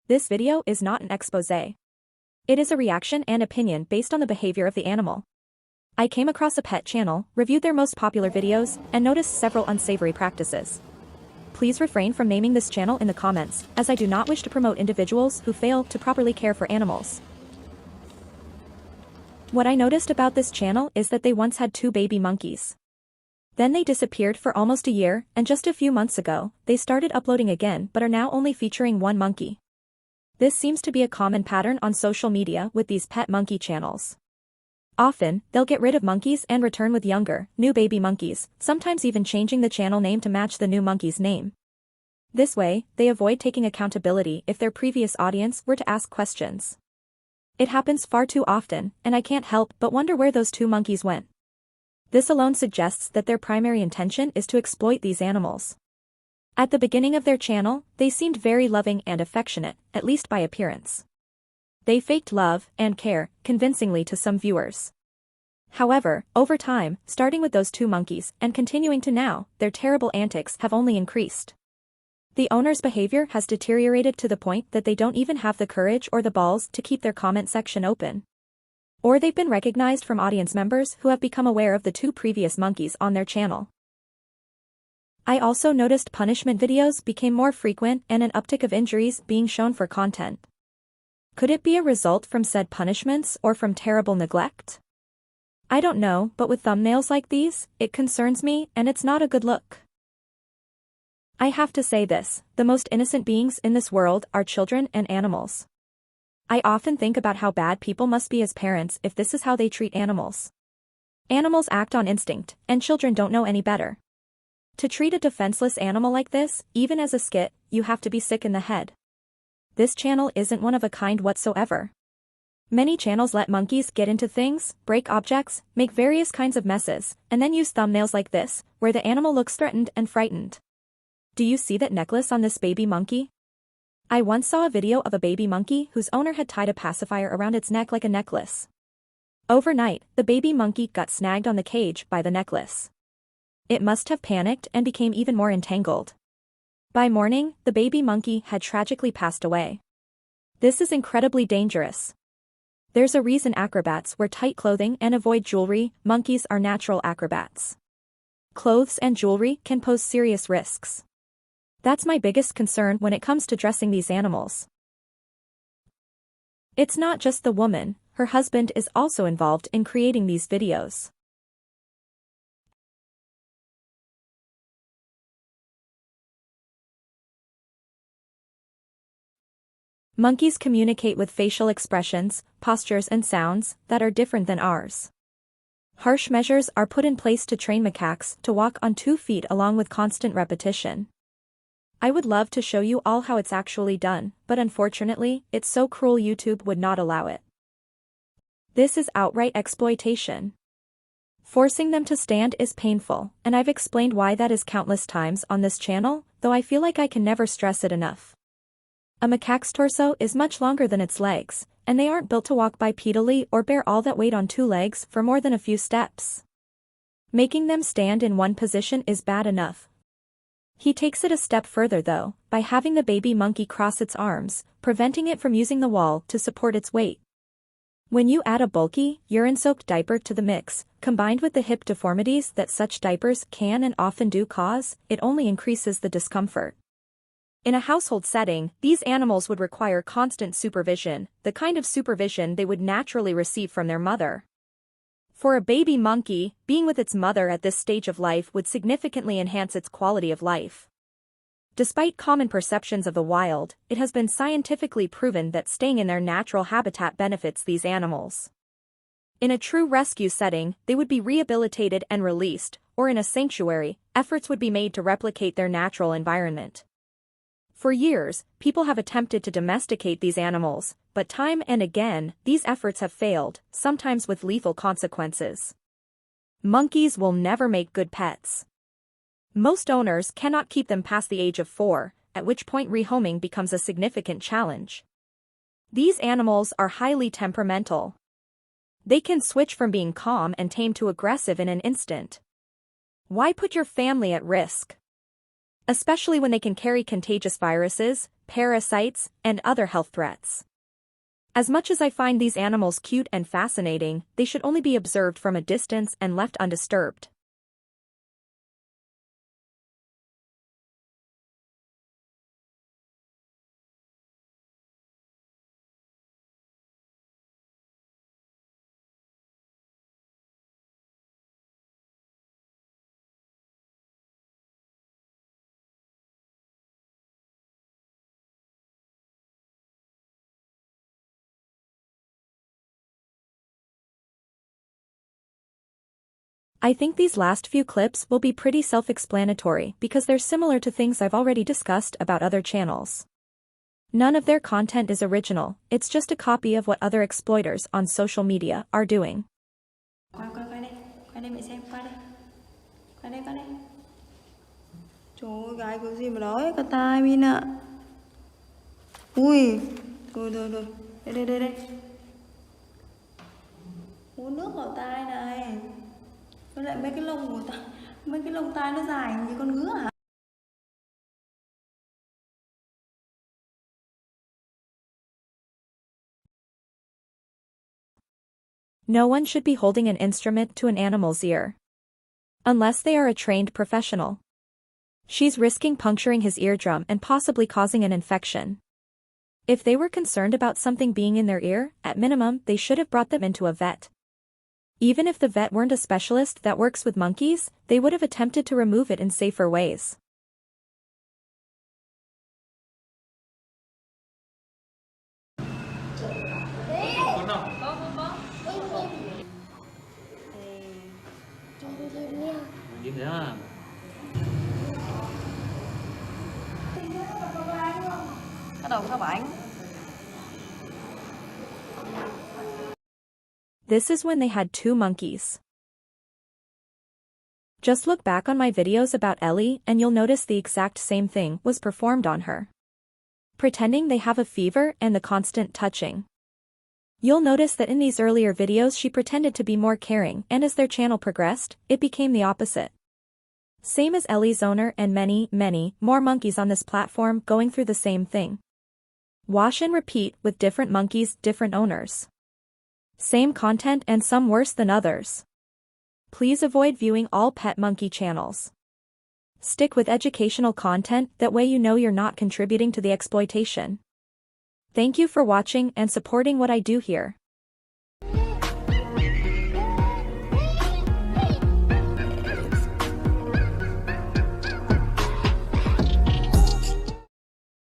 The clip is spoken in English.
This video is not an expose. It is a reaction and opinion based on the behavior of the animal. I came across a pet channel, reviewed their most popular videos, and noticed several unsavory practices. Please refrain from naming this channel in the comments, as I do not wish to promote individuals who fail to properly care for animals. What I noticed about this channel is that they once had 2 baby monkeys. Then they disappeared for almost a year, and just a few months ago, they started uploading again but are now only featuring 1 monkey. This seems to be a common pattern on social media with these pet monkey channels. Often, they'll get rid of monkeys and return with younger, new baby monkeys, sometimes even changing the channel name to match the new monkey's name. This way, they avoid taking accountability if their previous audience were to ask questions. It happens far too often, and I can't help but wonder where those 2 monkeys went. This alone suggests that their primary intention is to exploit these animals. At the beginning of their channel, they seemed very loving and affectionate, at least by appearance. They faked love and care convincingly to some viewers. However, over time, starting with those 2 monkeys and continuing to now, their terrible antics have only increased. The owner's behavior has deteriorated to the point that they don't even have the courage or the balls to keep their comment section open. Or they've been recognized from audience members who have become aware of the 2 previous monkeys on their channel. I also noticed punishment videos became more frequent and an uptick of injuries being shown for content. Could it be a result from said punishments or from terrible neglect? I don't know, but with thumbnails like these, it concerns me and it's not a good look. I have to say this, the most innocent beings in this world are children and animals. I often think about how bad people must be as parents if this is how they treat animals. Animals act on instinct, and children don't know any better. To treat a defenseless animal like this, even as a skit, you have to be sick in the head. This channel isn't one of a kind whatsoever. Many channels let monkeys get into things, break objects, make various kinds of messes, and then use thumbnails like this, where the animal looks threatened and frightened. Do you see that necklace on this baby monkey? I once saw a video of a baby monkey whose owner had tied a pacifier around its neck like a necklace. Overnight, the baby monkey got snagged on the cage by the necklace. It must have panicked and became even more entangled. By morning, the baby monkey had tragically passed away. This is incredibly dangerous. There's a reason acrobats wear tight clothing and avoid jewelry. Monkeys are natural acrobats. Clothes and jewelry can pose serious risks. That's my biggest concern when it comes to dressing these animals. It's not just the woman, her husband is also involved in creating these videos. Monkeys communicate with facial expressions, postures and sounds that are different than ours. Harsh measures are put in place to train macaques to walk on 2 feet along with constant repetition. I would love to show you all how it's actually done, but unfortunately, it's so cruel YouTube would not allow it. This is outright exploitation. Forcing them to stand is painful, and I've explained why that is countless times on this channel, though I feel like I can never stress it enough. A macaque's torso is much longer than its legs, and they aren't built to walk bipedally or bear all that weight on 2 legs for more than a few steps. Making them stand in one position is bad enough. He takes it a step further though, by having the baby monkey cross its arms, preventing it from using the wall to support its weight. When you add a bulky, urine-soaked diaper to the mix, combined with the hip deformities that such diapers can and often do cause, it only increases the discomfort. In a household setting, these animals would require constant supervision, the kind of supervision they would naturally receive from their mother. For a baby monkey, being with its mother at this stage of life would significantly enhance its quality of life. Despite common perceptions of the wild, it has been scientifically proven that staying in their natural habitat benefits these animals. In a true rescue setting, they would be rehabilitated and released, or in a sanctuary, efforts would be made to replicate their natural environment. For years, people have attempted to domesticate these animals, but time and again, these efforts have failed, sometimes with lethal consequences. Monkeys will never make good pets. Most owners cannot keep them past the age of 4, at which point rehoming becomes a significant challenge. These animals are highly temperamental. They can switch from being calm and tame to aggressive in an instant. Why put your family at risk? Especially when they can carry contagious viruses, parasites, and other health threats. As much as I find these animals cute and fascinating, they should only be observed from a distance and left undisturbed. I think these last few clips will be pretty self-explanatory because they're similar to things I've already discussed about other channels. None of their content is original, it's just a copy of what other exploiters on social media are doing. Quay đây mẹ xem, quay đây. Trời ơi, gái có gì mà đói, cả tai Min ạ. Ui, rồi, đây. Uống nước vào tai này. Với lại mấy cái lông tai nó dài như con ngứa hả? No one should be holding an instrument to an animal's ear. Unless they are a trained professional. She's risking puncturing his eardrum and possibly causing an infection. If they were concerned about something being in their ear, at minimum, they should have brought them into a vet. Even if the vet weren't a specialist that works with monkeys, they would have attempted to remove it in safer ways. This is when they had 2 monkeys. Just look back on my videos about Ellie and you'll notice the exact same thing was performed on her. Pretending they have a fever and the constant touching. You'll notice that in these earlier videos she pretended to be more caring, and as their channel progressed, it became the opposite. Same as Ellie's owner and many, many more monkeys on this platform going through the same thing. Wash and repeat with different monkeys, different owners. Same content and some worse than others. Please avoid viewing all pet monkey channels. Stick with educational content, that way you know you're not contributing to the exploitation. Thank you for watching and supporting what I do here.